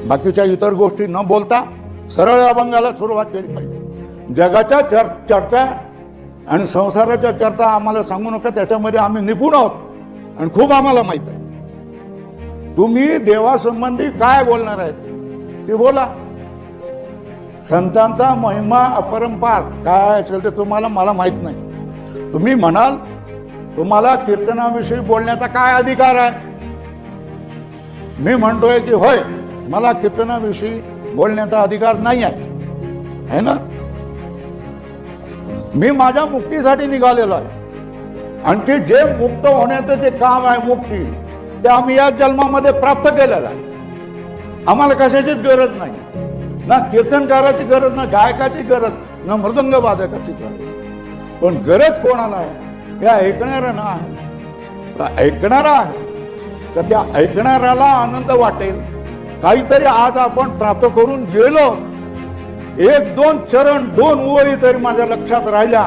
बाकीच्या इतर गोष्टी न बोलता सरळ अभंगाला सुरुवात केली पाहिजे. जगाच्या चर्चा आणि संसाराच्या चर्चा आम्हाला सांगू नका, त्याच्यामध्ये आम्ही निपुण आहोत आणि खूप आम्हाला माहित आहे. तुम्ही देवासंबंधी काय बोलणार आहेत ते बोला. संतांचा महिमा अपरंपार काय असेल ते तुम्हाला, मला माहित नाही. तुम्ही म्हणाल तुम्हाला कीर्तनाविषयी बोलण्याचा काय अधिकार आहे. मी म्हणतोय की होय, मला कीर्तनाविषयी बोलण्याचा अधिकार नाही आहे ना. मी माझ्या मुक्तीसाठी निघालेलो आहे आणि ते जे मुक्त होण्याचं जे काम आहे, मुक्ती, ते आम्ही या जन्मामध्ये प्राप्त केलेलं आहे. आम्हाला कशाचीच गरज नाही, ना कीर्तनकाराची गरज, ना गायकाची गरज, ना मृदंग वादकाची गरज. पण गरज कोणाला आहे? या ऐकणाऱ्यांना आहे. ऐकणारा आहे तर त्या ऐकणाऱ्याला आनंद वाटेल. काहीतरी आज आपण प्राप्त करून गेलो. एक दोन चरण, दोन ओळी तरी माझ्या लक्षात राहिल्या